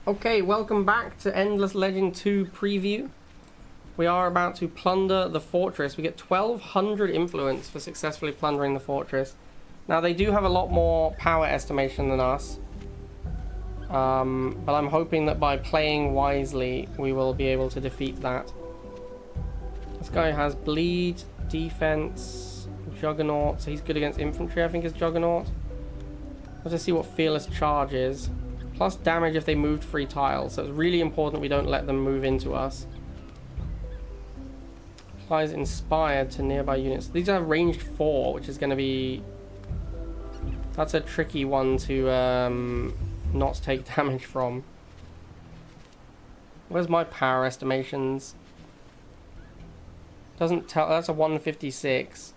Okay, welcome back to Endless Legend 2 preview. We are about to plunder the fortress. We get 1200 influence for successfully plundering the fortress. Now they do have a lot more power estimation than us. But I'm hoping that by playing wisely, we will be able to defeat that. This guy has bleed, defense, juggernaut, so he's good against infantry, I think is juggernaut. Let's just see what fearless charge is. Plus damage if they moved 3 tiles, so it's really important we don't let them move into us. Applies inspired to nearby units. These are ranged 4, which is going to be... That's a tricky one to not take damage from. Where's my power estimations? Doesn't tell. That's a 156.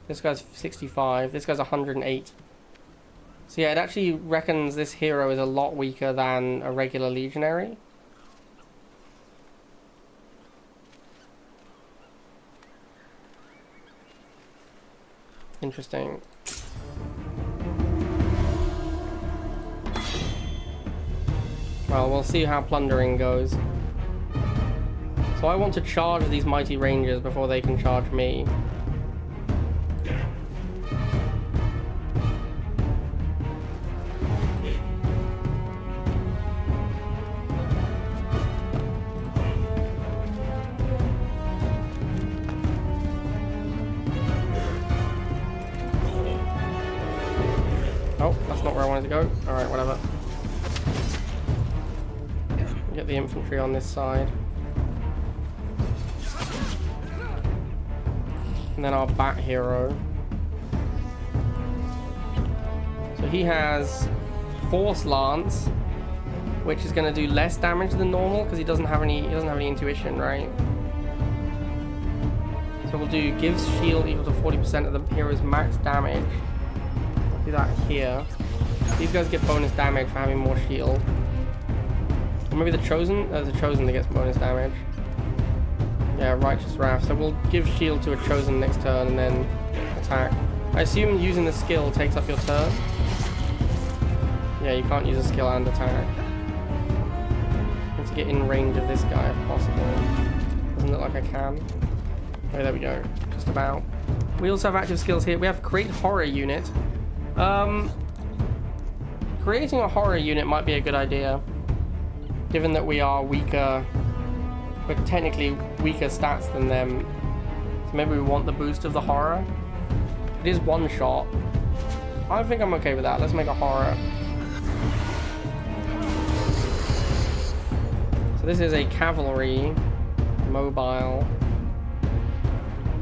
This guy's 65. This guy's 108. So yeah, it actually reckons this hero is a lot weaker than a regular legionary. Interesting. Well, we'll see how plundering goes. So I want to charge these mighty rangers before they can charge me. Oh, that's not where I wanted to go. Alright, whatever. Get the infantry on this side. And then our bat hero. So he has Force Lance, which is going to do less damage than normal because he doesn't have any intuition, right? So we'll do gives shield equal to 40% of the hero's max damage. Do that here. These guys get bonus damage for having more shield. Or maybe the chosen? The chosen that gets bonus damage. Yeah, righteous wrath. So we'll give shield to a chosen next turn and then attack. I assume using the skill takes up your turn. Yeah, you can't use a skill and attack. Need to get in range of this guy if possible. Doesn't look like I can. Okay, there we go. Just about. We also have active skills here. We have create horror unit. Creating a horror unit might be a good idea, given that we are weaker. We're technically weaker stats than them, so maybe we want the boost of the horror. It is one shot. I think I'm okay with that. Let's make a horror. So this is a cavalry, mobile.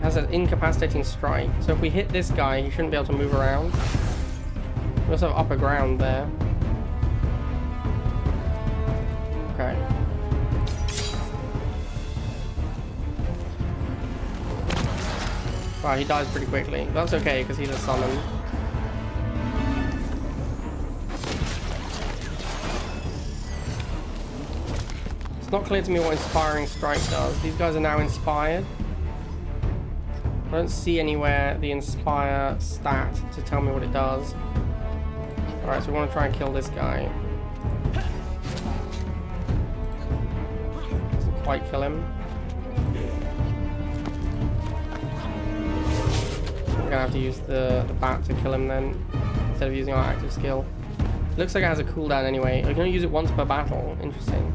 Has an incapacitating strike. So if we hit this guy, he shouldn't be able to move around. We also have upper ground there. Okay. Wow, he dies pretty quickly. That's okay, because he's a summon. It's not clear to me what Inspiring Strike does. These guys are now inspired. I don't see anywhere the Inspire stat to tell me what it does. Alright, so we want to try and kill this guy. Doesn't quite kill him. We're gonna have to use the bat to kill him then, instead of using our active skill. Looks like it has a cooldown anyway. I can only use it once per battle. Interesting.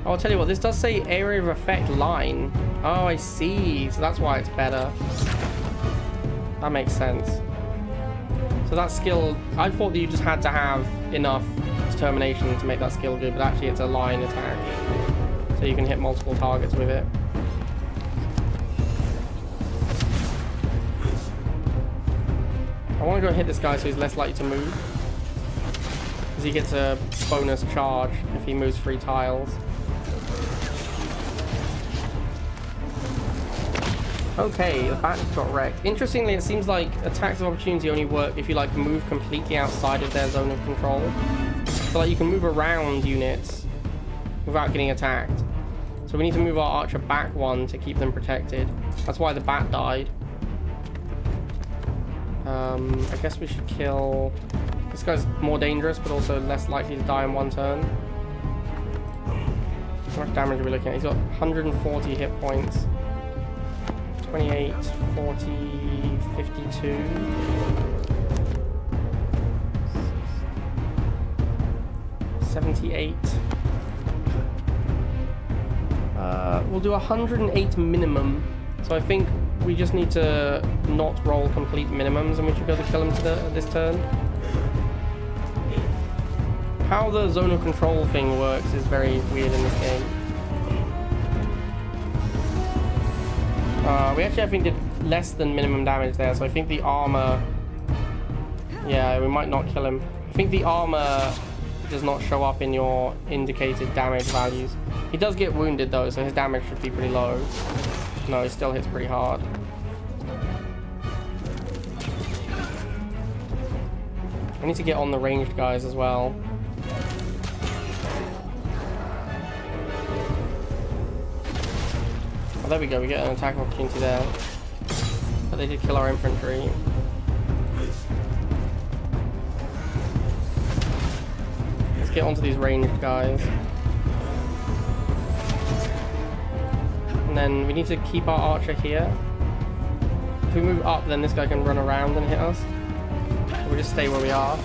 Oh, I'll tell you what, this does say area of effect line. Oh, I see. So that's why it's better. That makes sense. So that skill, I thought that you just had to have enough determination to make that skill good, but actually it's a line attack. So you can hit multiple targets with it. I want to go hit this guy so he's less likely to move. Because he gets a bonus charge if he moves 3 tiles. Okay, the bat just got wrecked. Interestingly, it seems like attacks of opportunity only work if you like move completely outside of their zone of control. So like you can move around units without getting attacked. So we need to move our archer back 1 to keep them protected. That's why the bat died. I guess we should kill This guy's more dangerous, but also less likely to die in one turn. How much damage are we looking at? He's got 140 hit points. 28, 40, 52. 78. We'll do 108 minimum. So I think we just need to not roll complete minimums and we should be able to kill him this turn. How the zonal control thing works is very weird in this game. We actually, I think, did less than minimum damage there, so I think the armor... Yeah, we might not kill him. I think the armor does not show up in your indicated damage values. He does get wounded though, so his damage should be pretty low. No, he still hits pretty hard. I need to get on the ranged guys as well. Oh, there we go, we get an attack opportunity there. But they did kill our infantry. Let's get onto these ranged guys. And then we need to keep our archer here. If we move up, then this guy can run around and hit us. So we'll just stay where we are.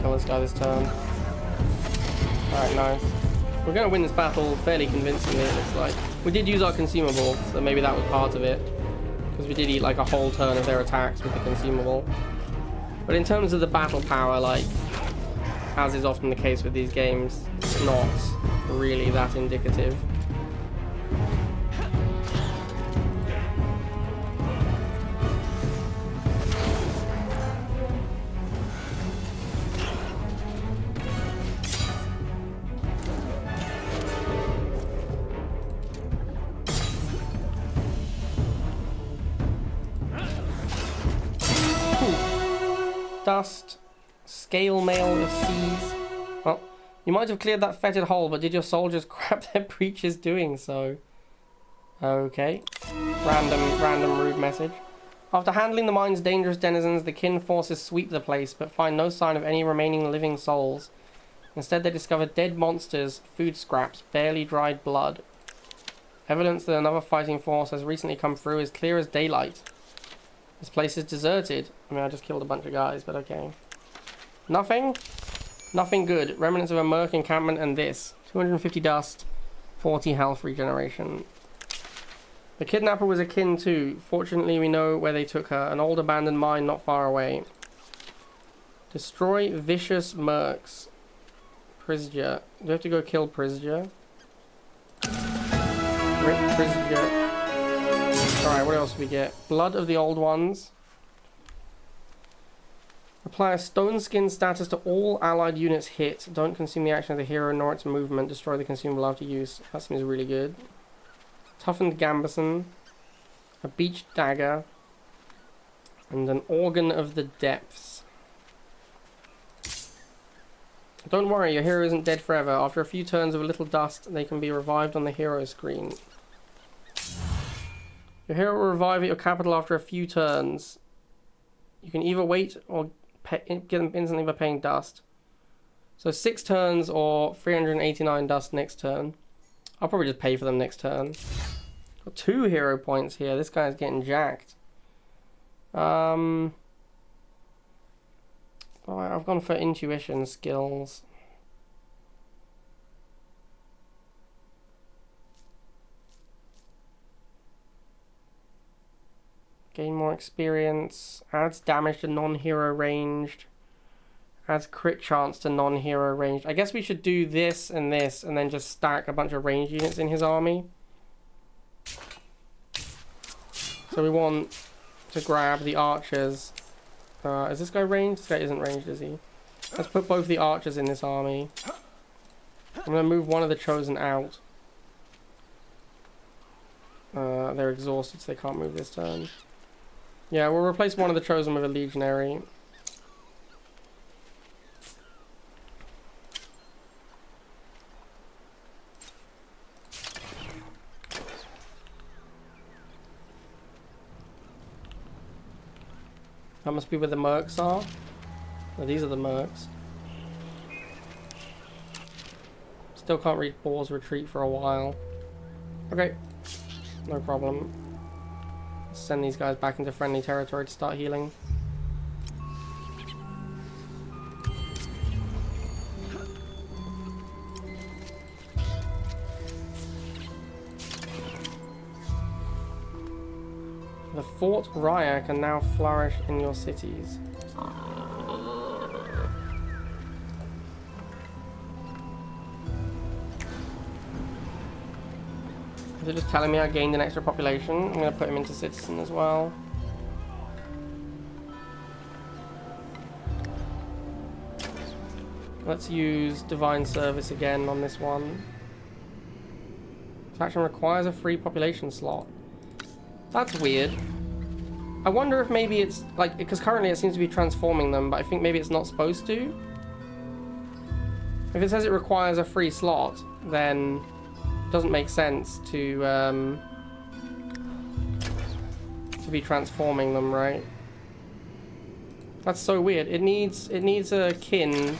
This guy this turn. Alright, nice. We're going to win this battle fairly convincingly, it looks like. We did use our consumable, so maybe that was part of it. Because we did eat like a whole turn of their attacks with the consumable. But in terms of the battle power, like, as is often the case with these games, it's not really that indicative. Dust, scale mail of seas. Well, you might have cleared that fetid hole, but did your soldiers grab their breeches doing so? Okay. Random rude message. After handling the mine's dangerous denizens, the kin forces sweep the place, but find no sign of any remaining living souls. Instead, they discover dead monsters, food scraps, barely dried blood. Evidence that another fighting force has recently come through is clear as daylight. This place is deserted. I mean, I just killed a bunch of guys, but okay. Nothing? Nothing good. Remnants of a merc encampment and this. 250 dust, 40 health regeneration. The kidnapper was akin to. Fortunately, we know where they took her. An old abandoned mine not far away. Destroy vicious mercs. Prisja. Do we have to go kill Prisja? Rip Prisja. Alright, what else do we get? Blood of the Old Ones. Apply a stone skin status to all allied units hit. Don't consume the action of the hero nor its movement. Destroy the consumable after use. That seems really good. Toughened Gambeson. A beached dagger. And an organ of the depths. Don't worry, your hero isn't dead forever. After a few turns of a little dust, they can be revived on the hero screen. Your hero will revive at your capital after a few turns. You can either wait or get them instantly by paying dust. So 6 turns or 389 dust next turn. I'll probably just pay for them next turn. Got 2 hero points here. This guy's getting jacked. Alright, I've gone for intuition skills. Gain more experience. Adds damage to non-hero ranged. Adds crit chance to non-hero ranged. I guess we should do this and then just stack a bunch of ranged units in his army. So we want to grab the archers. Is this guy ranged? This guy isn't ranged, is he? Let's put both the archers in this army. I'm going to move one of the chosen out. They're exhausted, so they can't move this turn. Yeah, we'll replace one of the chosen with a legionary. That must be where the mercs are. Oh, these are the mercs. Still can't reach Boar's retreat for a while. Okay, no problem. Let's send these guys back into friendly territory to start healing. The Fort Raya can now flourish in your cities. Is it just telling me I gained an extra population? I'm going to put him into citizen as well. Let's use Divine Service again on this one. This action requires a free population slot. That's weird. I wonder if maybe it's like, because currently it seems to be transforming them, but I think maybe it's not supposed to. If it says it requires a free slot, then it doesn't make sense to be transforming them, right? That's so weird. It needs a kin,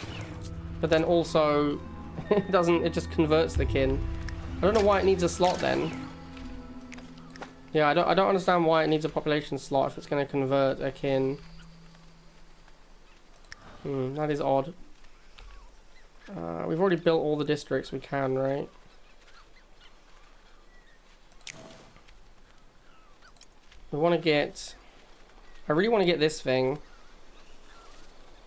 but then also it just converts the kin. I don't know why it needs a slot then. Yeah, I don't understand why it needs a population slot if it's going to convert a kin. That is odd. We've already built all the districts we can, right? We want to get... I really want to get this thing.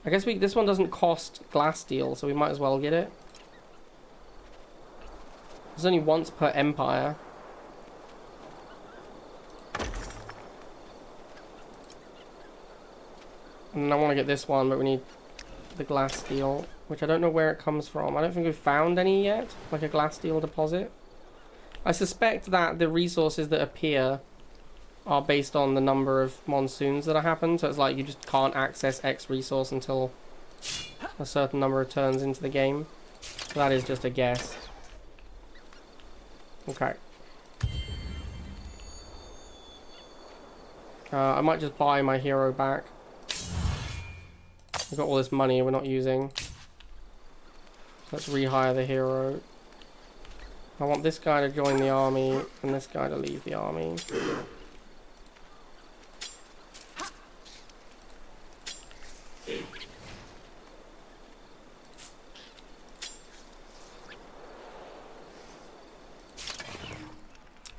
I guess this one doesn't cost glass steel, so we might as well get it. There's only once per empire. And I want to get this one, but we need the glass steel, which I don't know where it comes from. I don't think we've found any yet, like a glass steel deposit. I suspect that the resources that appear are based on the number of monsoons that happen, so it's like you just can't access X resource until a certain number of turns into the game. So that is just a guess. Okay. I might just buy my hero back. We've got all this money we're not using. Let's rehire the hero. I want this guy to join the army and this guy to leave the army.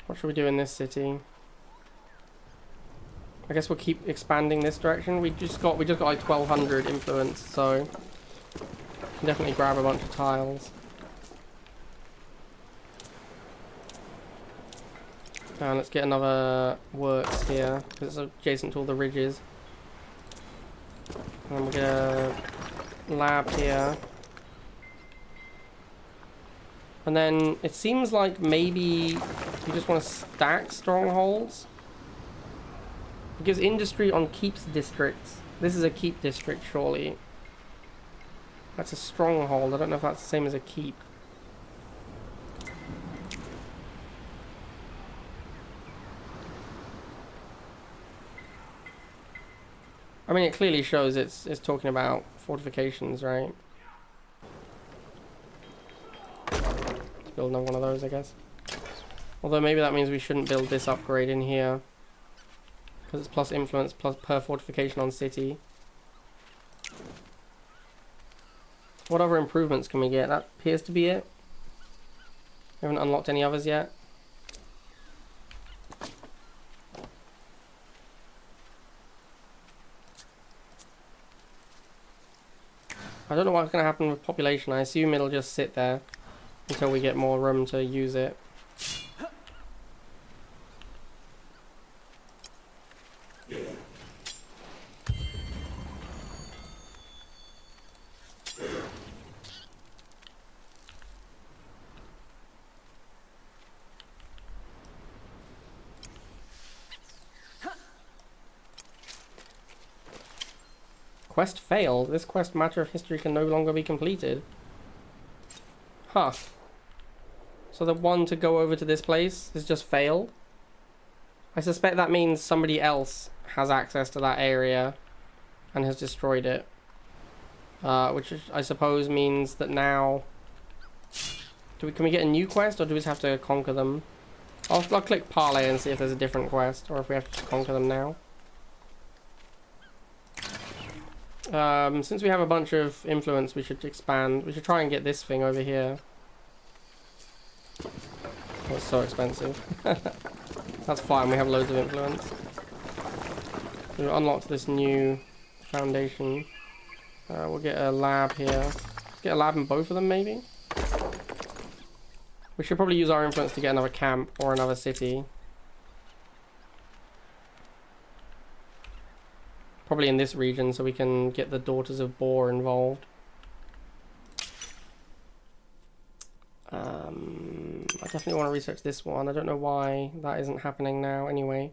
What should we do in this city? I guess we'll keep expanding this direction. We just got like 1200 influence, so can definitely grab a bunch of tiles. And let's get another works here because it's adjacent to all the ridges. And we'll get a lab here. And then it seems like maybe we just want to stack strongholds. It gives industry on keeps districts. This is a keep district, surely. That's a stronghold. I don't know if that's the same as a keep. I mean, it clearly shows it's talking about fortifications, right? Let's build another one of those, I guess. Although maybe that means we shouldn't build this upgrade in here. Because it's plus influence plus per fortification on city. What other improvements can we get? That appears to be it. We haven't unlocked any others yet. I don't know what's going to happen with population. I assume it'll just sit there until we get more room to use it. Quest failed. This quest matter of history can no longer be completed. Huh. So the one to go over to this place has just failed. I suspect that means somebody else has access to that area and has destroyed it. Which I suppose means that now... Can we get a new quest, or do we just have to conquer them? I'll click parlay and see if there's a different quest, or if we have to conquer them now. Since we have a bunch of influence, we should expand. We should try and get this thing over here. Oh, it's so expensive. That's fine, we have loads of influence. We've unlocked this new foundation. We'll get a lab here. Let's get a lab in both of them, maybe? We should probably use our influence to get another camp or another city. Probably in this region, so we can get the Daughters of Boar involved. I definitely want to research this one. I don't know why that isn't happening now anyway.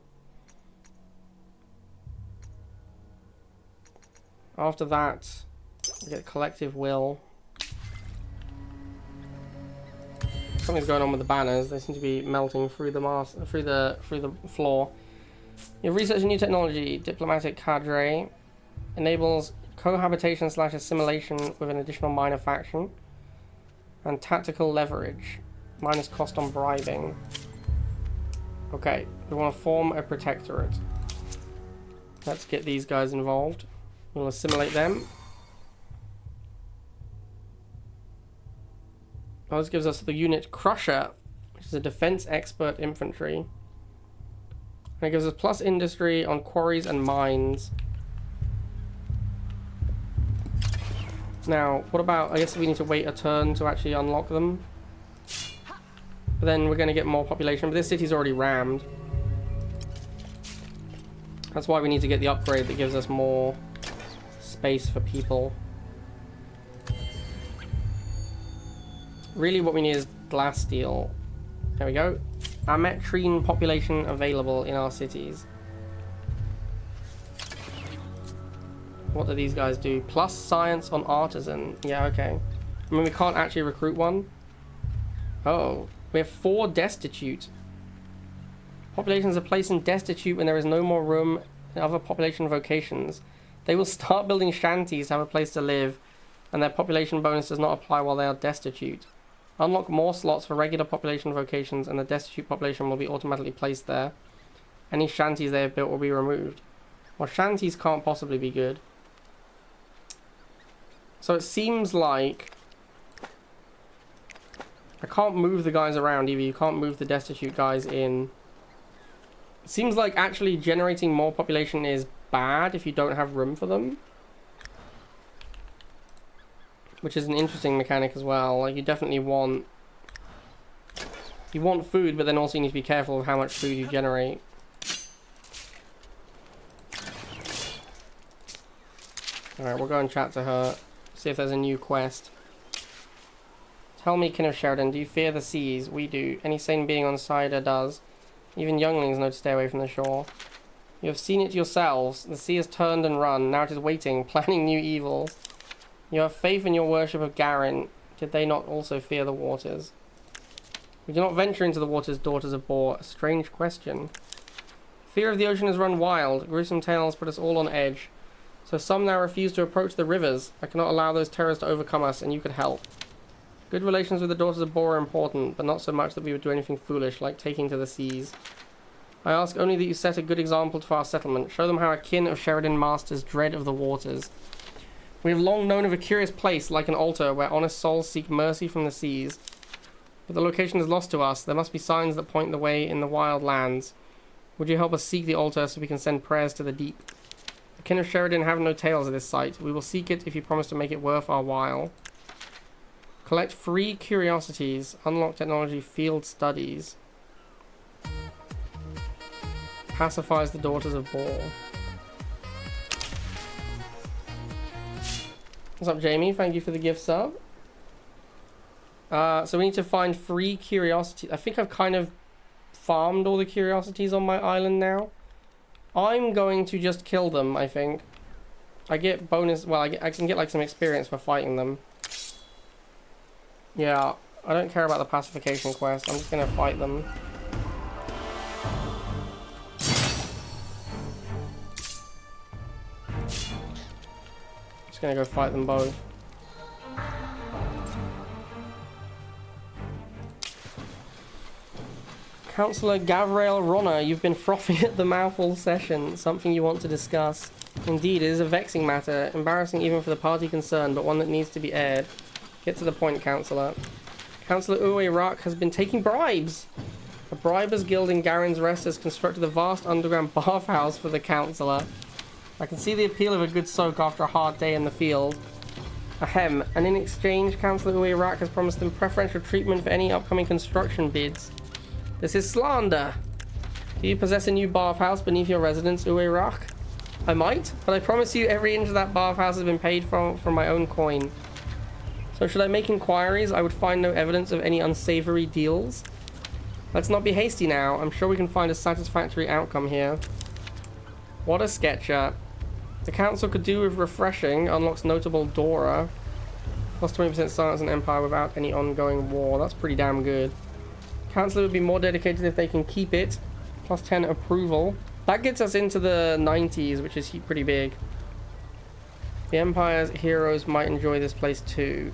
After that, we get collective will. Something's going on with the banners. They seem to be melting through the floor. You have researched a new technology, diplomatic cadre, enables cohabitation / assimilation with an additional minor faction, and tactical leverage, minus cost on bribing. Okay, we want to form a protectorate. Let's get these guys involved. We'll assimilate them. Oh, this gives us the unit Crusher, which is a defense expert infantry. And it gives us plus industry on quarries and mines. Now, what about, I guess we need to wait a turn to actually unlock them. But then we're going to get more population, but this city's already rammed. That's why we need to get the upgrade that gives us more space for people. Really what we need is glass steel. There we go. Ametrine population available in our cities. What do these guys do? Plus science on artisan. Yeah, okay. I mean, we can't actually recruit one. Oh, we have 4 destitute. Populations are placed in destitute when there is no more room in other population vocations. They will start building shanties to have a place to live, and their population bonus does not apply while they are destitute. Unlock more slots for regular population vocations, and the destitute population will be automatically placed there. Any shanties they have built will be removed. Well, shanties can't possibly be good. So it seems like I can't move the guys around either. You can't move the destitute guys in. It seems like actually generating more population is bad if you don't have room for them. Which is an interesting mechanic as well. Like, you definitely want... You want food, but then also you need to be careful of how much food you generate. Alright, we'll go and chat to her. See if there's a new quest. Tell me, Kin of Sheridan, do you fear the seas? We do. Any sane being on Cider does. Even younglings know to stay away from the shore. You have seen it yourselves. The sea has turned and run. Now it is waiting, planning new evils. You have faith in your worship of Garin. Did they not also fear the waters? We do not venture into the waters, Daughters of Boar. A strange question. Fear of the ocean has run wild. Gruesome tales put us all on edge. So some now refuse to approach the rivers. I cannot allow those terrors to overcome us, and you could help. Good relations with the Daughters of Boar are important, but not so much that we would do anything foolish, like taking to the seas. I ask only that you set a good example for our settlement. Show them how a kin of Sheridan masters dread of the waters. We have long known of a curious place, like an altar, where honest souls seek mercy from the seas. But the location is lost to us. There must be signs that point the way in the wild lands. Would you help us seek the altar so we can send prayers to the deep? The kin of Sheridan have no tales of this site. We will seek it if you promise to make it worth our while. Collect free curiosities. Unlock technology field studies. Pacifies the Daughters of Boar. What's up, Jamie? Thank you for the gift sub. So we need to find free curiosities. I think I've kind of farmed all the curiosities on my island now. I'm going to just kill them, I think. I get bonus, well, I can get like some experience for fighting them. Yeah, I don't care about the pacification quest. I'm just gonna fight them. Just gonna go fight them both. Councillor Gavrael Ronna, you've been frothing at the mouth all session. Something you want to discuss. Indeed, it is a vexing matter, embarrassing even for the party concerned, but one that needs to be aired. Get to the point, Councillor. Councillor Uwe Rak has been taking bribes. A bribers guild in Garen's Rest has constructed a vast underground bathhouse for the Councillor. I can see the appeal of a good soak after a hard day in the field. Ahem, and in exchange, Councillor Uwe Rak has promised them preferential treatment for any upcoming construction bids. This is slander. Do you possess a new bathhouse beneath your residence, Uwe Rak? I might, but I promise you every inch of that bathhouse has been paid from my own coin. So should I make inquiries? I would find no evidence of any unsavory deals. Let's not be hasty now. I'm sure we can find a satisfactory outcome here. What a sketcher. The council could do with refreshing. Unlocks notable Dora. Plus 20% silence and empire without any ongoing war. That's pretty damn good. Council would be more dedicated if they can keep it. Plus 10 approval. That gets us into the 90s, which is pretty big. The Empire's heroes might enjoy this place too.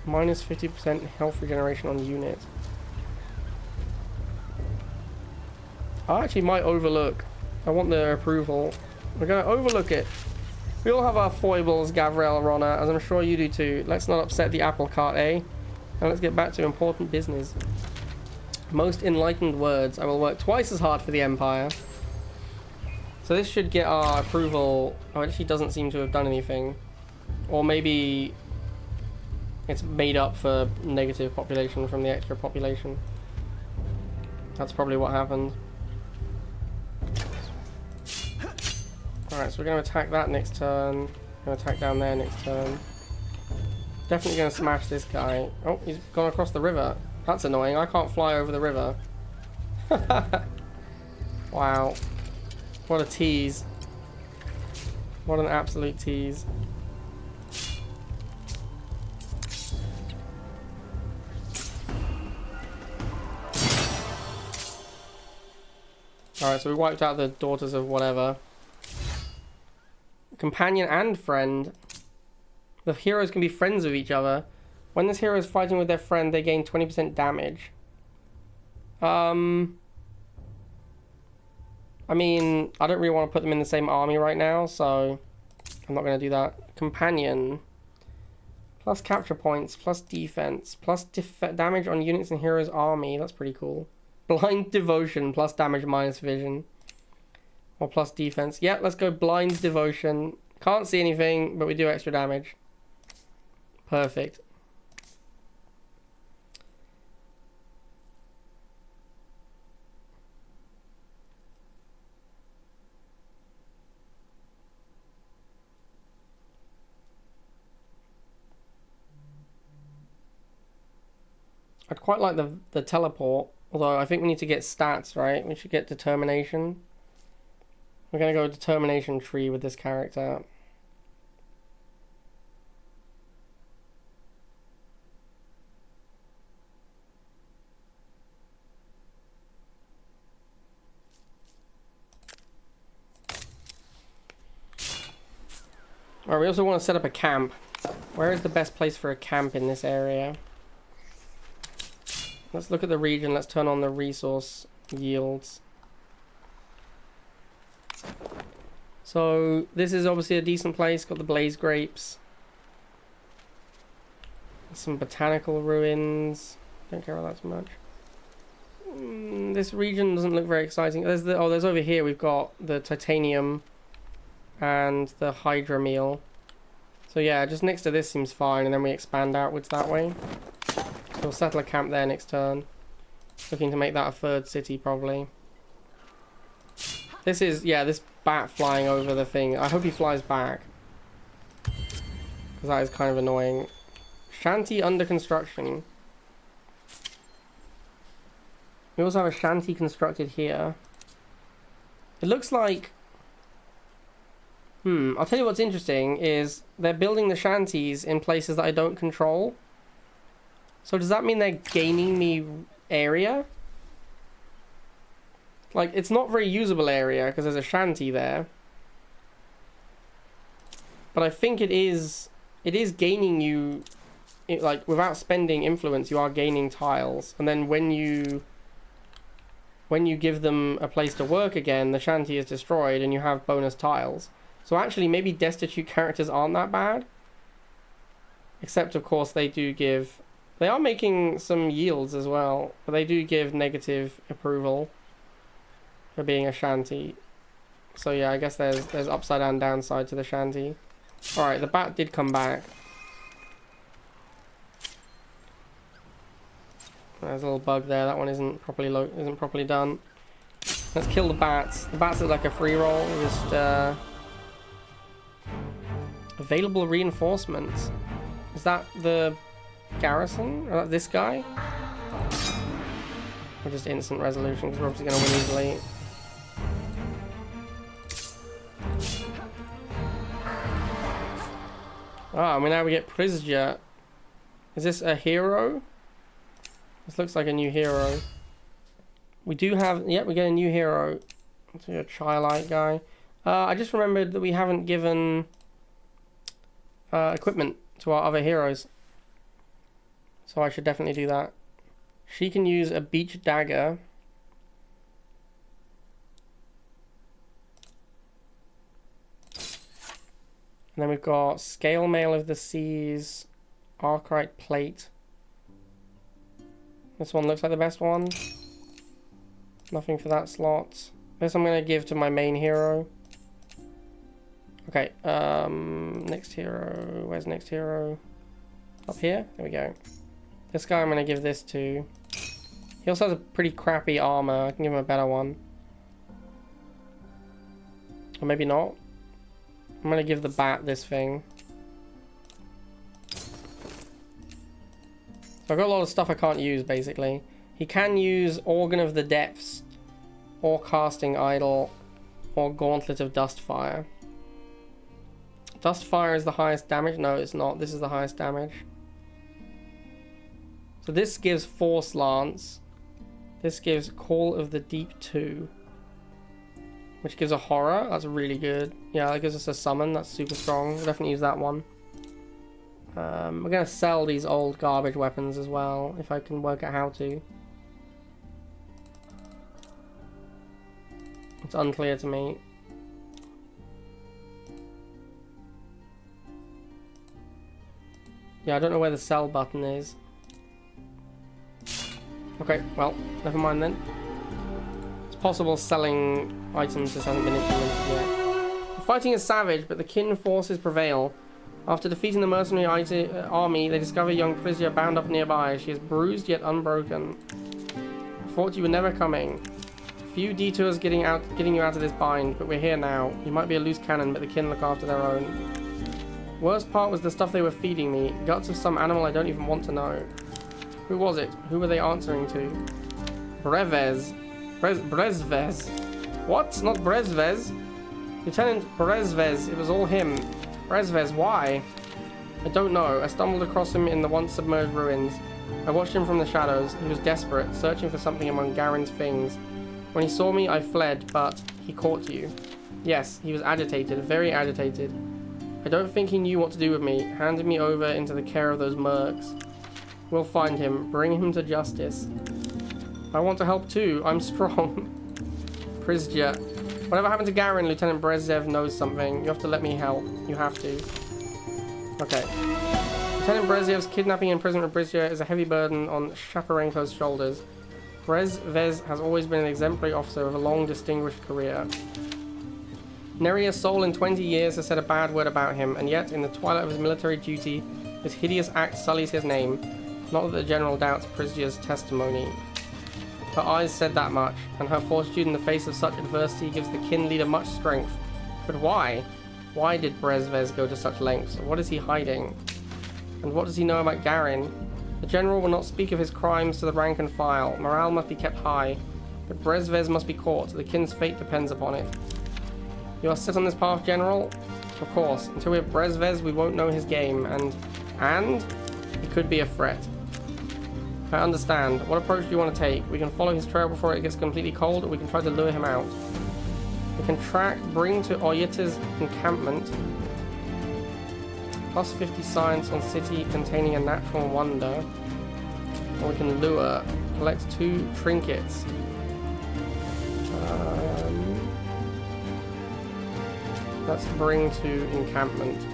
Minus 50% health regeneration on unit. I actually might overlook. I want the approval. We're going to overlook it. We all have our foibles, Gavrael Ronna, as I'm sure you do too. Let's not upset the apple cart, eh? Now let's get back to important business. Most enlightened words. I will work twice as hard for the Empire. So this should get our approval. Oh, it actually doesn't seem to have done anything. Or maybe it's made up for negative population from the extra population. That's probably what happened. Alright, so we're going to attack that next turn. Going to attack down there next turn. Definitely going to smash this guy. Oh, he's gone across the river. That's annoying. I can't fly over the river. Wow. What a tease. What an absolute tease. Alright, so we wiped out the daughters of whatever. Companion and friend. The heroes can be friends with each other. When this hero is fighting with their friend, they gain 20% damage. I mean, I don't really want to put them in the same army right now, so I'm not going to do that. Companion. Plus capture points, plus defense, plus damage on units in hero's army. That's pretty cool. Blind devotion, plus damage minus vision. Or plus defense. Yeah, let's go blind devotion. Can't see anything, but we do extra damage. Perfect. I'd quite like the teleport, although I think we need to get stats, right? We should get determination. We're going to go determination tree with this character. Alright, we also want to set up a camp. Where is the best place for a camp in this area? Let's look at the region. Let's turn on the resource yields. So this is obviously a decent place. Got the blaze grapes. Some botanical ruins. Don't care about that too much. This region doesn't look very exciting. There's over here we've got the titanium and the hydra meal. So yeah, just next to this seems fine, and then we expand outwards that way. We'll settle a camp there next turn. Looking to make that a third city, probably. This is, yeah, this bat flying over the thing. I hope he flies back. Because that is kind of annoying. Shanty under construction. We also have a shanty constructed here. It looks like I'll tell you what's interesting is they're building the shanties in places that I don't control. So does that mean they're gaining me area? Like, it's not very usable area because there's a shanty there. But I think it is gaining you, like, without spending influence, you are gaining tiles. And then when you give them a place to work again, the shanty is destroyed and you have bonus tiles. So actually, maybe destitute characters aren't that bad. Except, of course, they are making some yields as well. But they do give negative approval for being a shanty. So yeah, I guess there's upside and downside to the shanty. Alright, the bat did come back. There's a little bug there. That one isn't properly done. Let's kill the bats. The bats look like a free roll. Just available reinforcements. Is that the garrison? Or this guy? Or just instant resolution because we're obviously going to win easily. Ah, now we get Prisja. Is this a hero? This looks like a new hero. We do have... Yep, we get a new hero. It's a Chilite guy. I just remembered that we haven't given equipment to our other heroes. So I should definitely do that. She can use a beach dagger. And then we've got Scale Mail of the Seas, Arkwright Plate. This one looks like the best one. Nothing for that slot. This I'm going to give to my main hero. Okay, next hero. Where's next hero? Up here? There we go. This guy I'm going to give this to. He also has a pretty crappy armor. I can give him a better one. Or maybe not. I'm going to give the bat this thing. So I've got a lot of stuff I can't use, basically. He can use Organ of the Depths, or Casting Idol, or Gauntlet of Dustfire. Dustfire is the highest damage? No, it's not. This is the highest damage. So this gives Force Lance. This gives Call of the Deep 2. Which gives a horror. That's really good. Yeah, that gives us a summon. That's super strong. We'll definitely use that one. We're going to sell these old garbage weapons as well, if I can work out how to. It's unclear to me. Yeah, I don't know where the sell button is. Okay, well, never mind then. It's possible selling items just hasn't been implemented yet. The fighting is savage, but the kin forces prevail. After defeating the mercenary army, they discover young Prisja bound up nearby. She is bruised yet unbroken. I thought you were never coming. Few detours getting you out of this bind, but we're here now. You might be a loose cannon, but the kin look after their own. Worst part was the stuff they were feeding me. Guts of some animal I don't even want to know. Who was it? Who were they answering to? Brezvez. Brezvez. What? Not Brezvez? Lieutenant Brezvez. It was all him. Brezvez, why? I don't know. I stumbled across him in the once submerged ruins. I watched him from the shadows. He was desperate, searching for something among Garen's things. When he saw me, I fled, but he caught you. Yes, he was agitated, very agitated. I don't think he knew what to do with me, handed me over into the care of those mercs. We'll find him, bring him to justice. I want to help too. I'm strong. Prisja. Whatever happened to Garen, Lieutenant Brezhev knows something. You have to let me help. You have to. Okay. Lieutenant Brezhev's kidnapping and imprisonment of Prisja is a heavy burden on Shaparenko's shoulders. Brezvez has always been an exemplary officer with a long, distinguished career. Nary a soul in 20 years has said a bad word about him, and yet, in the twilight of his military duty, this hideous act sullies his name. Not that the general doubts Prisja's testimony. Her eyes said that much, and her fortitude in the face of such adversity gives the kin leader much strength. But why? Why did Brezvez go to such lengths? What is he hiding? And what does he know about Garen? The general will not speak of his crimes to the rank and file. Morale must be kept high. But Brezvez must be caught. The kin's fate depends upon it. You are set on this path, General? Of course. Until we have Brezvez, we won't know his game, and he could be a threat. I understand. What approach do you want to take? We can follow his trail before it gets completely cold, or we can try to lure him out. We can bring to Oyita's encampment. Plus 50 science on city containing a natural wonder. Or we can lure. Collect 2 trinkets. Let's bring to encampment.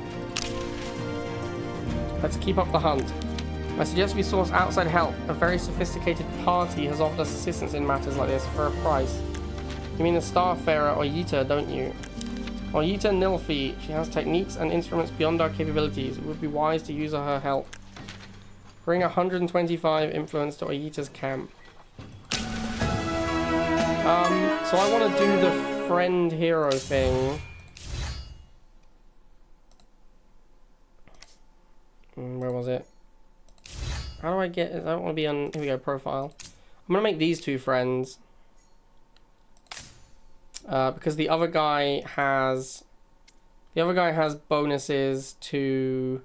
Let's keep up the hunt. I suggest we source outside help. A very sophisticated party has offered us assistance in matters like this for a price. You mean the Starfarer Oyita, don't you? Oyita Nilfi. She has techniques and instruments beyond our capabilities. It would be wise to use her help. Bring 125 influence to Oyita's camp. So I want to do the friend hero thing. Where was it? How do I get it? I don't want to be on... Here we go, profile. I'm going to make these 2 friends. Because the other guy has... The other guy has bonuses to...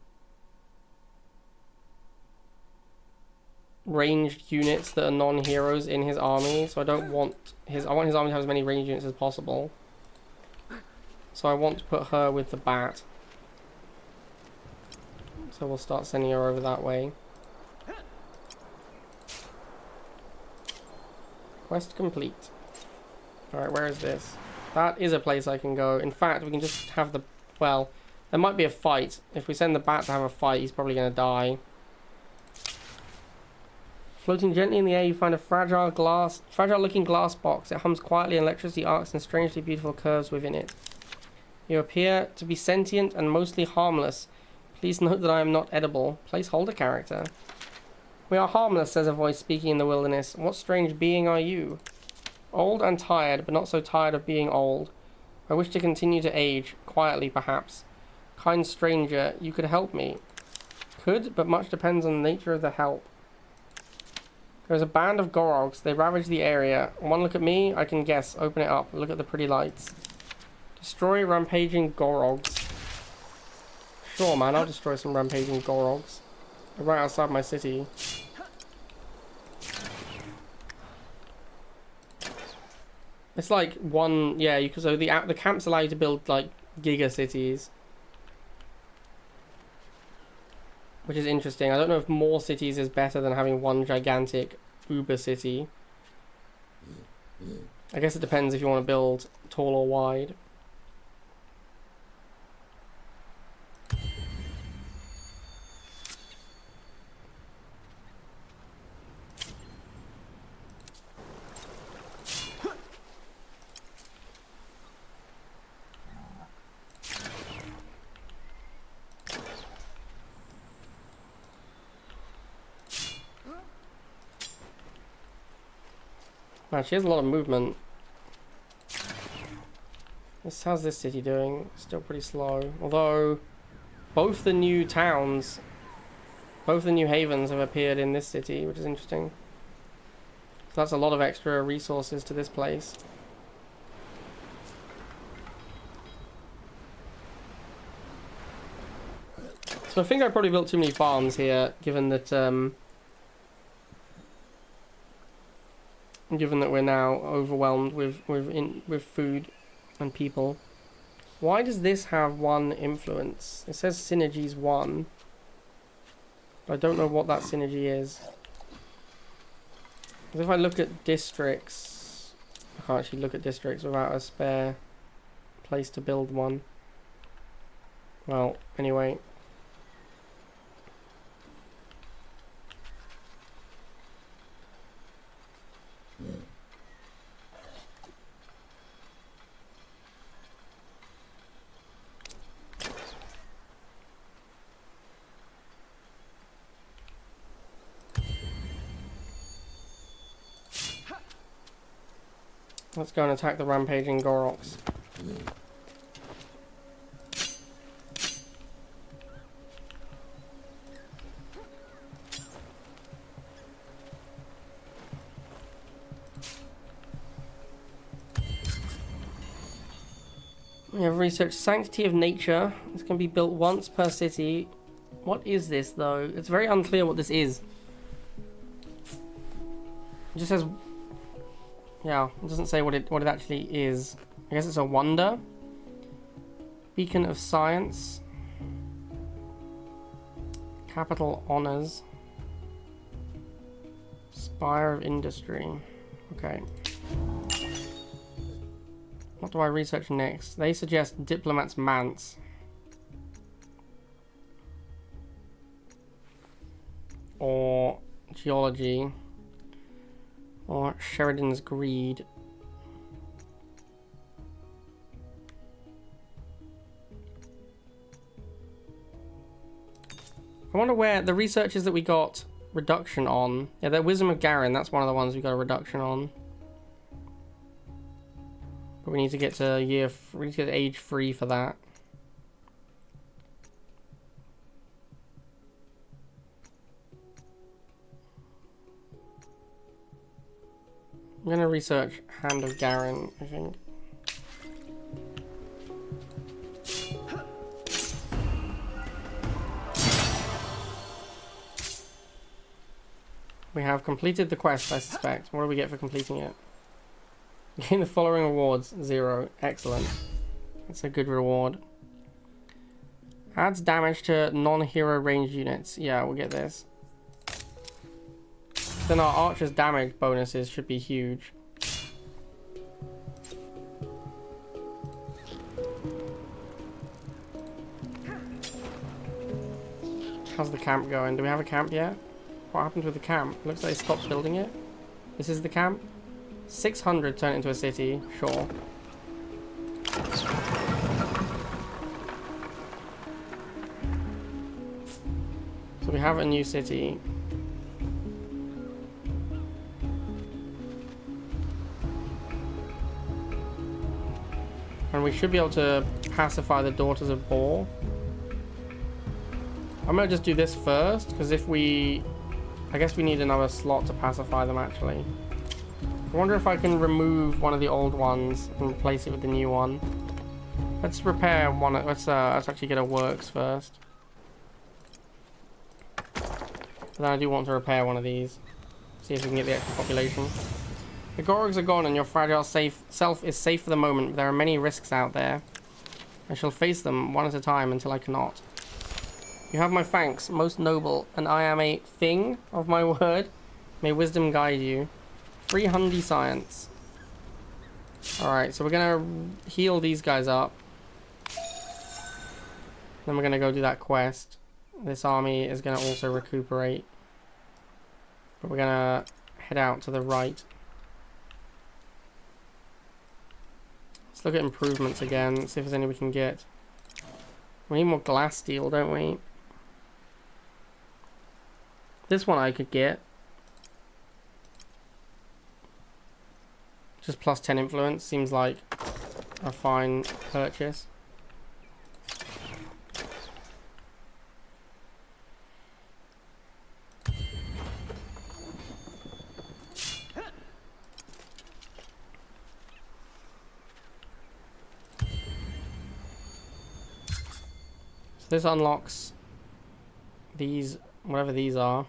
ranged units that are non-heroes in his army. So I don't want his... I want his army to have as many ranged units as possible. So I want to put her with the bat. So we'll start sending her over that way. Quest complete. Alright, where is this? That is a place I can go. In fact, we can just have the... Well, there might be a fight. If we send the bat to have a fight, he's probably going to die. Floating gently in the air, you find a fragile-looking glass box. It hums quietly, and electricity arcs in strangely beautiful curves within it. You appear to be sentient and mostly harmless. Please note that I am not edible. Placeholder character. We are harmless, says a voice speaking in the wilderness. What strange being are you? Old and tired, but not so tired of being old. I wish to continue to age, quietly perhaps. Kind stranger, you could help me. Could, but much depends on the nature of the help. There is a band of Gorogs. They ravage the area. One look at me, I can guess. Open it up. Look at the pretty lights. Destroy rampaging Gorogs. Sure, man, I'll destroy some rampaging Gorogs. They're right outside my city. It's like one, yeah. You can, so the camps allow you to build like giga cities, which is interesting. I don't know if more cities is better than having one gigantic uber city. I guess it depends if you want to build tall or wide. Man, she has a lot of movement. How's this city doing? Still pretty slow. Although, both the new towns, both the new havens have appeared in this city, which is interesting. So that's a lot of extra resources to this place. So I think I probably built too many farms here, given that we're now overwhelmed with food and people. Why does this have 1 influence? It says synergies 1. But I don't know what that synergy is. Because if I look at districts, I can't actually look at districts without a spare place to build one. Well, anyway. Let's go and attack the rampaging Goroks. We have researched Sanctity of Nature. It's going to be built once per city. What is this, though? It's very unclear what this is. It just says... Yeah, it doesn't say what it actually is. I guess it's a wonder. Beacon of Science. Capital Honors. Spire of Industry. Okay. What do I research next? They suggest Diplomat's Manse. Or Geology. Or Sheridan's Greed. I wonder where the researches that we got reduction on. Yeah, the Wisdom of Garin, that's one of the ones we got a reduction on. But we need to get to we need to get age 3 for that. I'm gonna research Hand of Garin, I think. We have completed the quest, I suspect. What do we get for completing it? Gain the following rewards. 0. Excellent. That's a good reward. Adds damage to non-hero ranged units. Yeah, we'll get this. Then our archer's damage bonuses should be huge. How's the camp going? Do we have a camp yet? What happened with the camp? Looks like they stopped building it. This is the camp. 600 turn it into a city. Sure. So we have a new city. And we should be able to pacify the Daughters of Bor. I'm going to just do this first, because if we... I guess we need another slot to pacify them, actually. I wonder if I can remove one of the old ones and replace it with the new one. Let's repair one. Let's actually get a works first. But then I do want to repair one of these. See if we can get the extra population. The Gorogs are gone and your fragile self is safe for the moment, but there are many risks out there. I shall face them one at a time until I cannot. You have my thanks, most noble, and I am a thing of my word. May wisdom guide you. 300 science. Alright, so we're gonna heal these guys up. Then we're gonna go do that quest. This army is gonna also recuperate. But we're gonna head out to the right. Let's look at improvements again, see if there's any we can get. We need more glass steel, don't we? This one I could get. Just plus 10 influence seems like a fine purchase. So this unlocks these, whatever these are.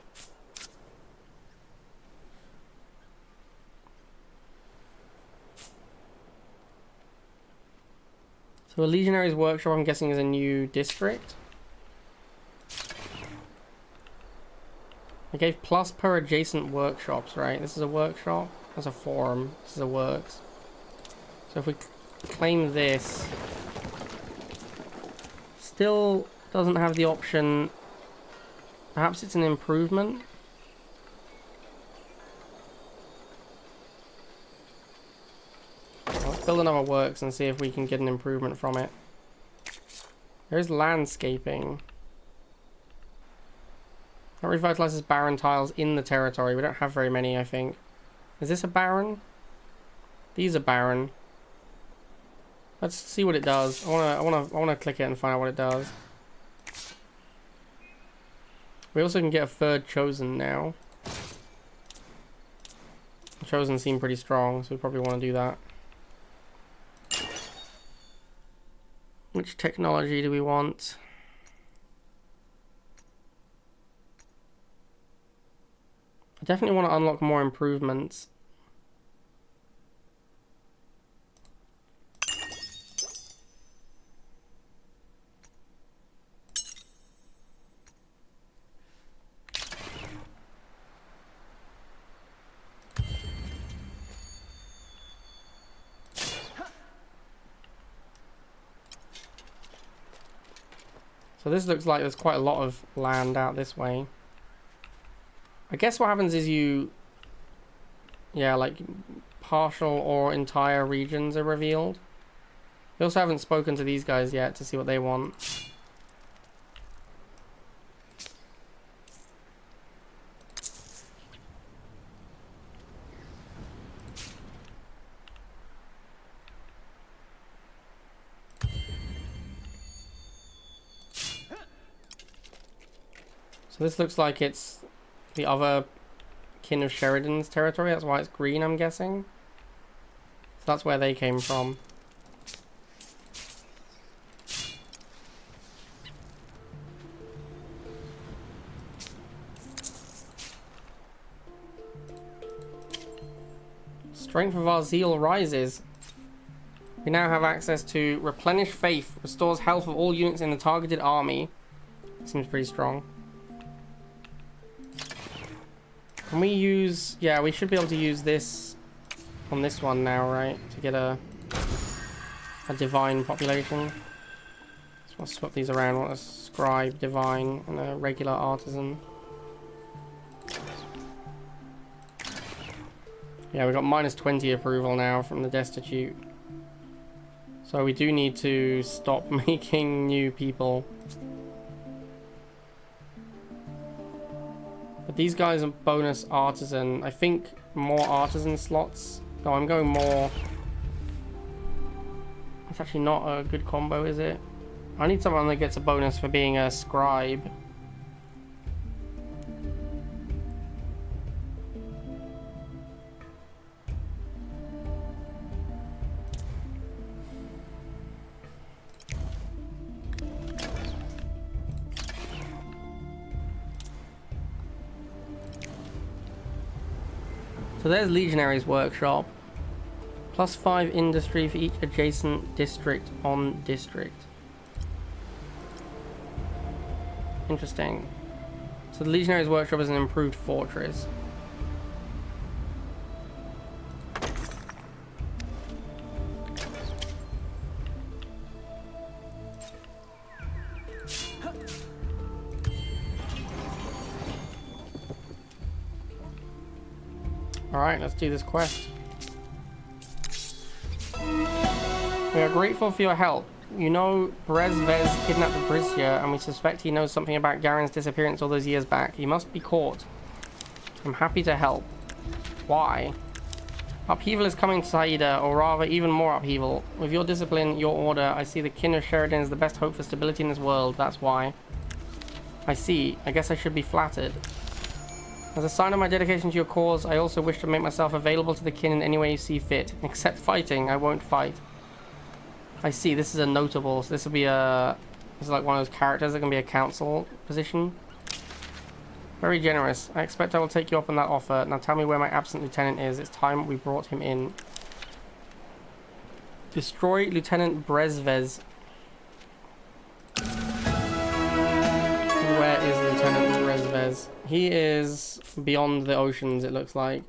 So a Legionary's Workshop, I'm guessing, is a new district. I gave plus per adjacent workshops, right? This is a workshop. That's a forum. This is a works. So if we claim this, still doesn't have the option. Perhaps it's an improvement. Let's build another works and see if we can get an improvement from it. There's landscaping. That revitalizes barren tiles in the territory. We don't have very many, I think. Is this a barren? These are barren. Let's see what it does. I wanna click it and find out what it does. We also can get a third chosen now. The chosen seem pretty strong, so we probably want to do that. Which technology do we want? I definitely want to unlock more improvements. So this looks like there's quite a lot of land out this way. I guess what happens is you... Yeah, like partial or entire regions are revealed. We also haven't spoken to these guys yet to see what they want. So this looks like it's the other kin of Sheridan's territory. That's why it's green, I'm guessing. So that's where they came from. Strength of our zeal rises. We now have access to replenish faith. Restores health of all units in the targeted army. Seems pretty strong. Can we use... Yeah, we should be able to use this on this one now, right? To get a divine population. So we'll swap these around. I want a scribe, divine, and a regular artisan. Yeah, we got minus 20 approval now from the destitute. So we do need to stop making new people. But these guys are bonus artisan. I think more artisan slots. Oh, I'm going more... It's actually not a good combo, is it? I need someone that gets a bonus for being a scribe. So there's Legionary's Workshop. Plus 5 industry for each adjacent district on district. Interesting. So the Legionary's Workshop is an improved fortress. Alright, let's do this quest. We are grateful for your help. You know Brezvez kidnapped Brizia, and we suspect he knows something about Garen's disappearance all those years back. He must be caught. I'm happy to help. Why? Upheaval is coming to Saida, or rather even more upheaval. With your discipline, your order, I see the kin of Sheridan is the best hope for stability in this world. That's why. I see. I guess I should be flattered. As a sign of my dedication to your cause, I also wish to make myself available to the kin in any way you see fit. Except fighting, I won't fight. I see, this is a notable, so this will be a... This is like one of those characters that can be a council position. Very generous. I expect I will take you up on that offer. Now tell me where my absent lieutenant is. It's time we brought him in. Destroy Lieutenant Brezvez. Where is Lieutenant Brezvez? He is beyond the oceans, it looks like.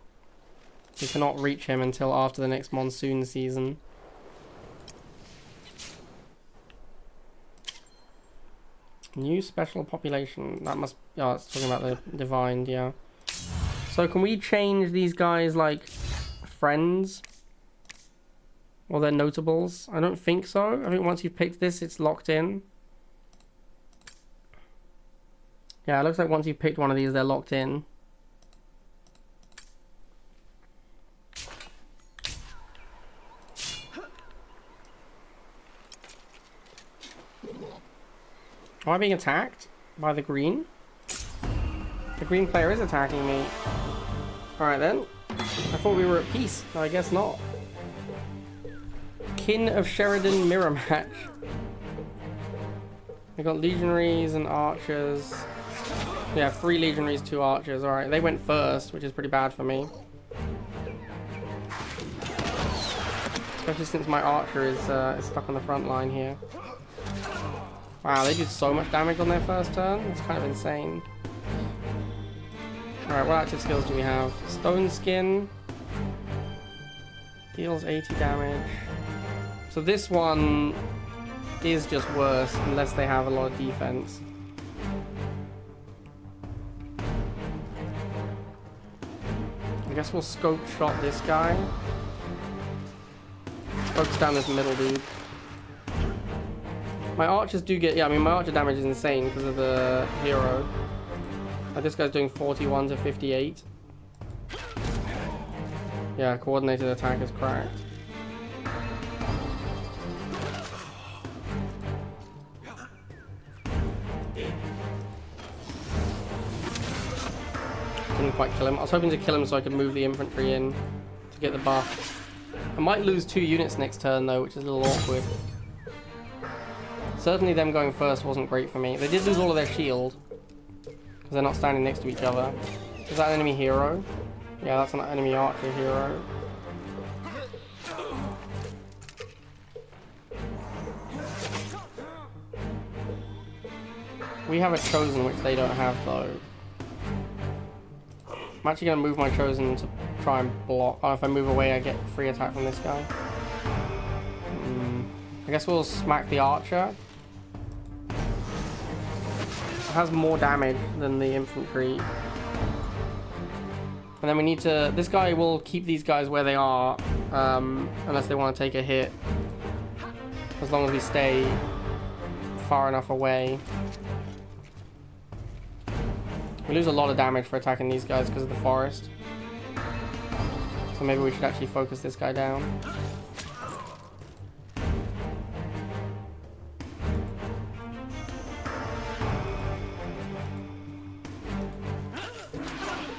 We cannot reach him until after the next monsoon season. New special population. That must... Oh, it's talking about the divine, yeah. So can we change these guys, like, friends? Or their notables? I don't think so. I think once you've picked this, it's locked in. Yeah, it looks like once you've picked one of these, they're locked in. Am I being attacked by the green? The green player is attacking me. Alright then. I thought we were at peace. No, I guess not. Kin of Sheridan mirror match. We got legionaries and archers. Yeah, 3 legionaries, 2 archers. Alright, they went first, which is pretty bad for me. Especially since my archer is stuck on the front line here. Wow, they did so much damage on their first turn. It's kind of insane. Alright, what active skills do we have? Stone Skin. Deals 80 damage. So this one is just worse unless they have a lot of defense. I guess we'll scope shot this guy. Let's focus down this middle dude. My archers do get, yeah, I mean my archer damage is insane because of the hero. Like this guy's doing 41 to 58. Yeah, coordinated attack is cracked. Didn't quite kill him. I was hoping to kill him so I could move the infantry in to get the buff. I might lose 2 units next turn though, which is a little awkward. Certainly them going first wasn't great for me. They did lose all of their shield because they're not standing next to each other. Is that an enemy hero? Yeah, that's an enemy archer hero. We have a chosen which they don't have though. I'm actually going to move my chosen to try and block. Oh, if I move away I get free attack from this guy. I guess we'll smack the archer. It has more damage than the infantry. And then we need to... This guy will keep these guys where they are. Unless they want to take a hit. As long as we stay far enough away. We lose a lot of damage for attacking these guys because of the forest. So maybe we should actually focus this guy down.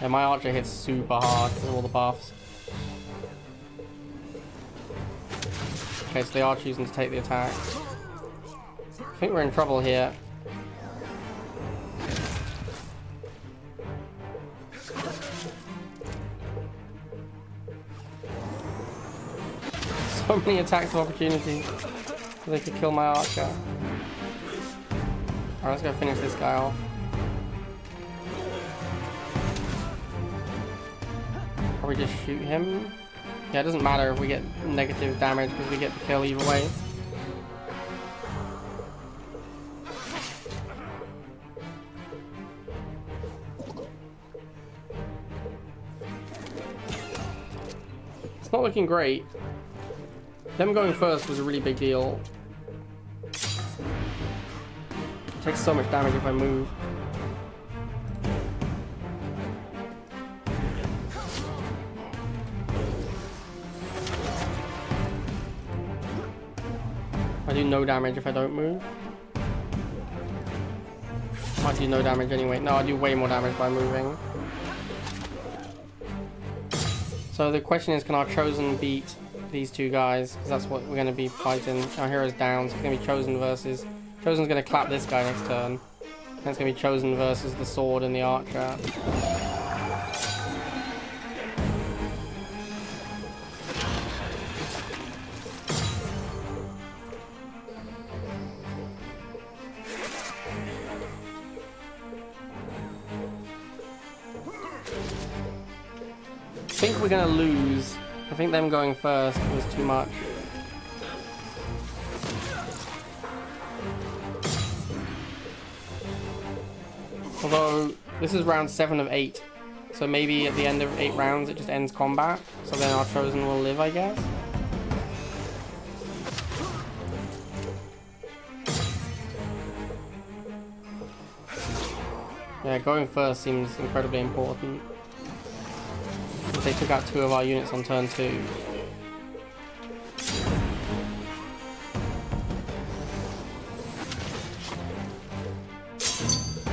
Yeah, my archer hits super hard with all the buffs. Okay, so they are choosing to take the attack. I think we're in trouble here. So many attacks of opportunity. So they could kill my archer. Alright, let's go finish this guy off. Probably just shoot him. Yeah, it doesn't matter if we get negative damage because we get the kill either way. It's not looking great. Them going first was a really big deal. It takes so much damage if I move. I do no damage if I don't move. Might do no damage anyway. No, I do way more damage by moving. So the question is, can our chosen beat these 2 guys? Because that's what we're going to be fighting. Our hero's down, so it's going to be chosen versus... Chosen's going to clap this guy next turn. And it's going to be chosen versus the sword and the archer. I think we're going to lose. I think them going first was too much. Although, this is round 7 of 8. So maybe at the end of 8 rounds it just ends combat. So then our chosen will live, I guess. Yeah, going first seems incredibly important. They took out 2 of our units on turn 2.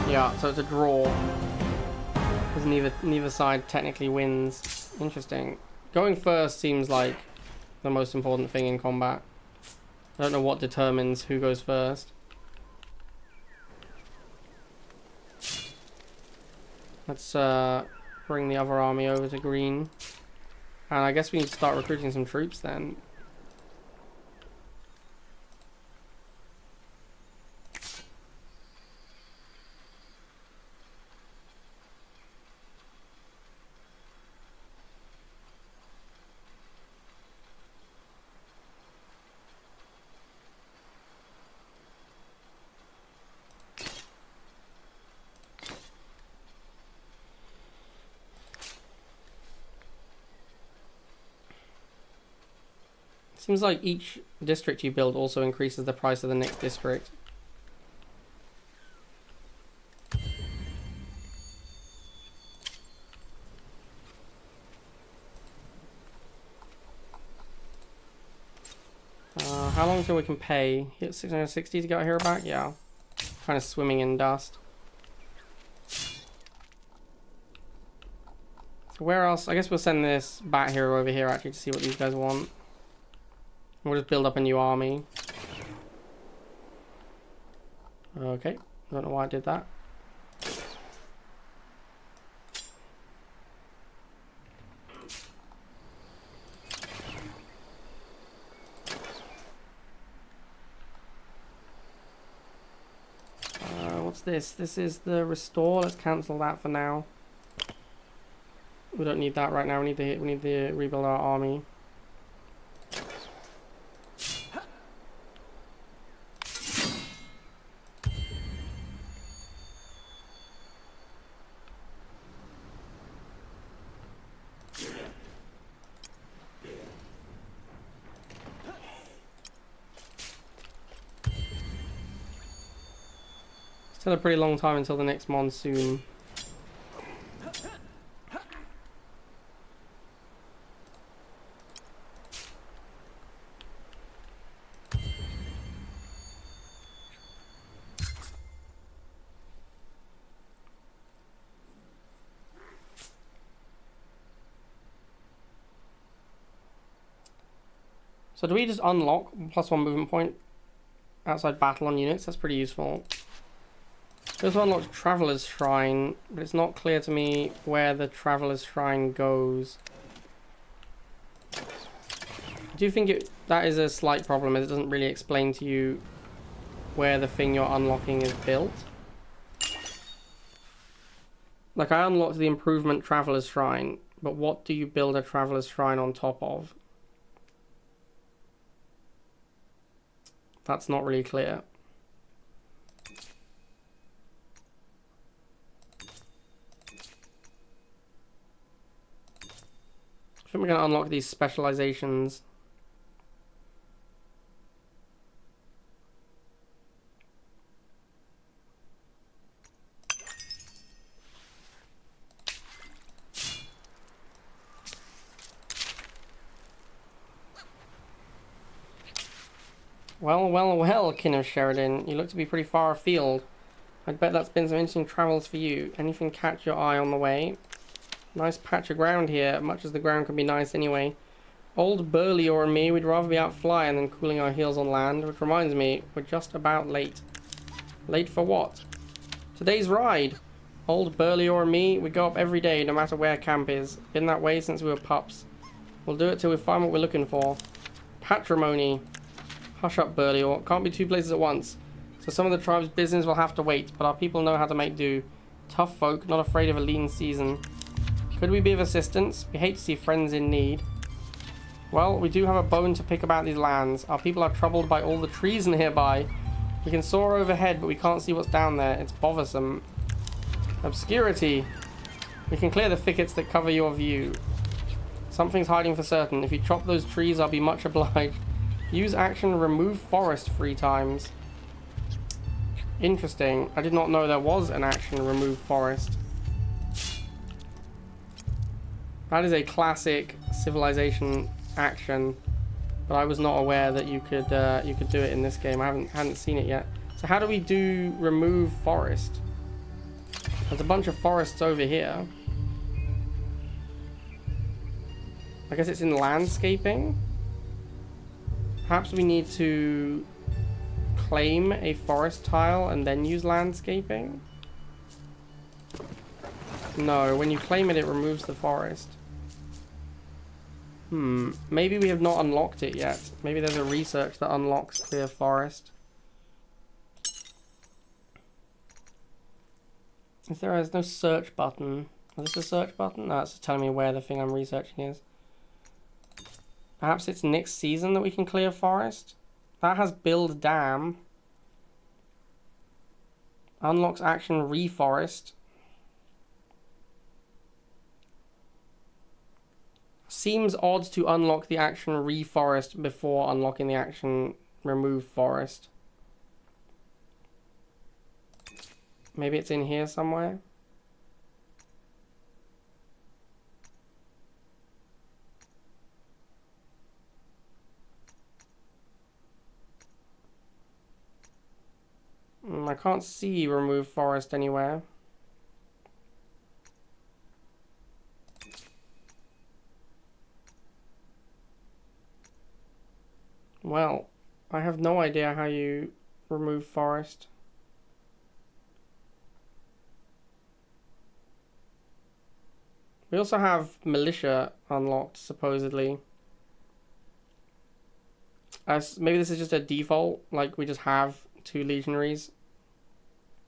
Yeah, so it's a draw. Because neither side technically wins. Interesting. Going first seems like the most important thing in combat. I don't know what determines who goes first. Let's bring the other army over to green. And I guess we need to start recruiting some troops then. Seems like each district you build also increases the price of the next district. How long until we can pay? Hit 660 to get our hero back? Yeah. Kind of swimming in dust. So where else? I guess we'll send this bat hero over here actually to see what these guys want. We'll just build up a new army. Okay. Don't know why I did that. What's this? This is the restore. Let's cancel that for now. We don't need that right now. We need to rebuild our army. Still a pretty long time until the next monsoon. So do we just unlock +1 movement point outside battle on units? That's pretty useful. This one unlocks Traveler's Shrine, but it's not clear to me where the Traveler's Shrine goes. I do think that is a slight problem, as it doesn't really explain to you where the thing you're unlocking is built. Like, I unlocked the improvement Traveler's Shrine, but what do you build a Traveler's Shrine on top of? That's not really clear. I think we're going to unlock these specializations. Well, well, well, Kin of Sheridan. You look to be pretty far afield. I'd bet that's been some interesting travels for you. Anything catch your eye on the way? Nice patch of ground here, much as the ground can be nice anyway. Old Burleyor and me, we'd rather be out flying than cooling our heels on land, which reminds me, we're just about late. Late for what? Today's ride. Old Burleyor and me, we go up every day, no matter where camp is. Been that way since we were pups. We'll do it till we find what we're looking for. Patrimony. Hush up, Burleyor. Can't be two places at once. So some of the tribe's business will have to wait, but our people know how to make do. Tough folk, not afraid of a lean season. Could we be of assistance? We hate to see friends in need. Well, we do have a bone to pick about these lands. Our people are troubled by all the trees nearby. We can soar overhead, but we can't see what's down there. It's bothersome. Obscurity. We can clear the thickets that cover your view. Something's hiding for certain. If you chop those trees, I'll be much obliged. Use action, remove forest 3 times. Interesting. I did not know there was an action, remove forest. That is a classic civilization action, but I was not aware that you could do it in this game. I hadn't seen it yet. So how do we do remove forest? There's a bunch of forests over here. I guess it's in landscaping. Perhaps we need to claim a forest tile and then use landscaping. No, when you claim it, it removes the forest. Maybe we have not unlocked it yet. Maybe there's a research that unlocks clear forest. There's no search button. Is this a search button? No, it's telling me where the thing I'm researching is. Perhaps it's next season that we can clear forest? That has build dam. Unlocks action reforest. Seems odd to unlock the action reforest before unlocking the action remove forest. Maybe it's in here somewhere. I can't see remove forest anywhere. Well, I have no idea how you remove forest. We also have militia unlocked, supposedly. Maybe this is just a default, like we just have 2 legionaries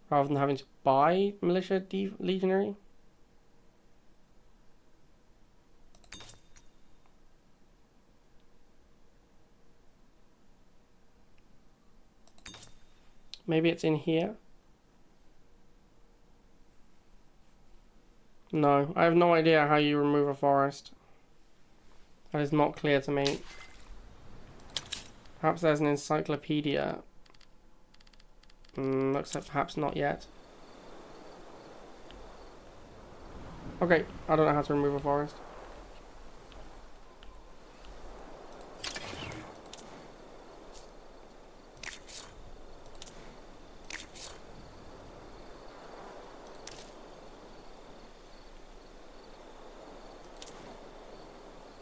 rather than having to buy militia legionary. Maybe it's in here. No, I have no idea how you remove a forest. That is not clear to me. Perhaps there's an encyclopedia. Looks like perhaps not yet. Okay, I don't know how to remove a forest.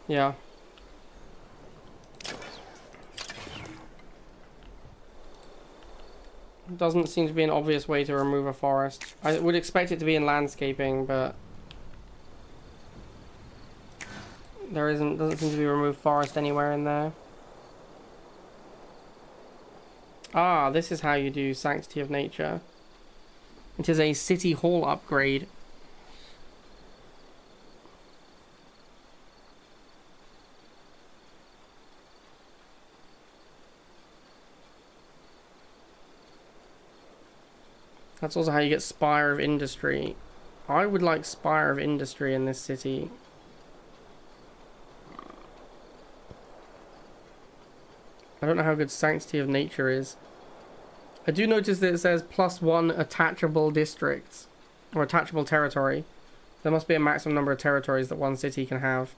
Yeah. Doesn't seem to be an obvious way to remove a forest. I would expect it to be in landscaping, but doesn't seem to be remove forest anywhere in there. Ah, this is how you do Sanctity of Nature. It is a city hall upgrade. That's also how you get Spire of Industry. I would like Spire of Industry in this city. I don't know how good Sanctity of Nature is. I do notice that it says +1 attachable districts. Or attachable territory. There must be a maximum number of territories that one city can have.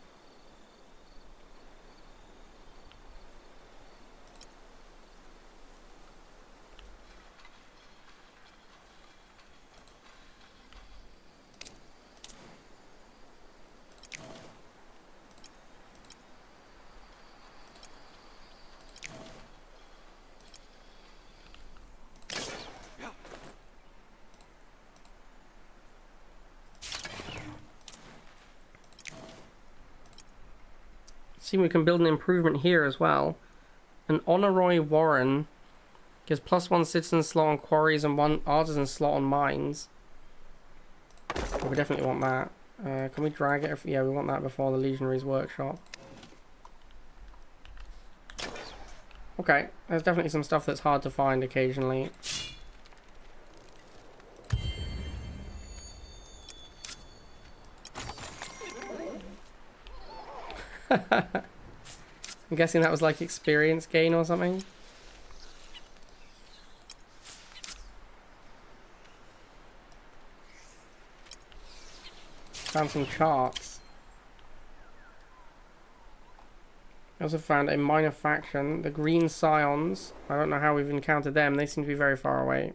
See, we can build an improvement here as well. An Honoroy Warren gives +1 citizen slot on quarries and 1 artisan slot on mines. Oh, we definitely want that. Can we drag it? Yeah, we want that before the Legionaries Workshop. Okay, there's definitely some stuff that's hard to find occasionally. I'm guessing that was like experience gain or something. Found some charts. I also found a minor faction, the Green Scions. I don't know how we've encountered them. They seem to be very far away.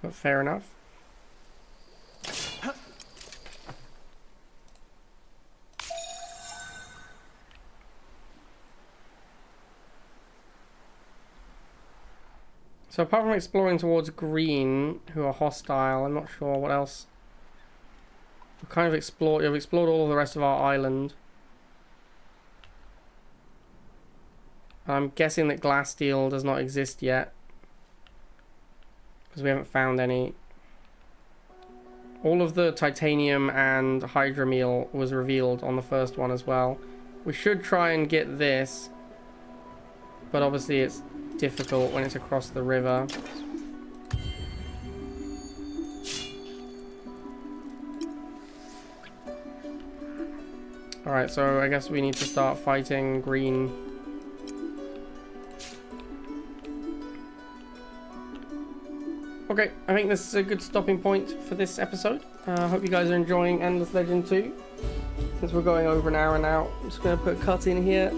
But fair enough. So apart from exploring towards green, who are hostile, I'm not sure what else We've kind of explored all of the rest of our island. I'm guessing that glass steel does not exist yet, because we haven't found any. All of the titanium and hydromeal was revealed on the first one as well. We should try and get this, but obviously it's difficult when it's across the river. Alright, so I guess we need to start fighting green. Okay, I think this is a good stopping point for this episode. I hope you guys are enjoying Endless Legend 2. Since we're going over an hour now, I'm just going to put a cut in here.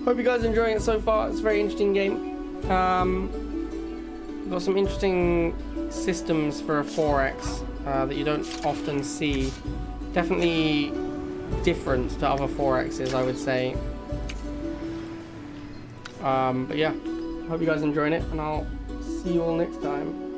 Hope you guys are enjoying it so far. It's a very interesting game. We've got some interesting systems for a 4X that you don't often see. Definitely different to other 4Xs, I would say. But yeah, hope you guys are enjoying it, and I'll see you all next time.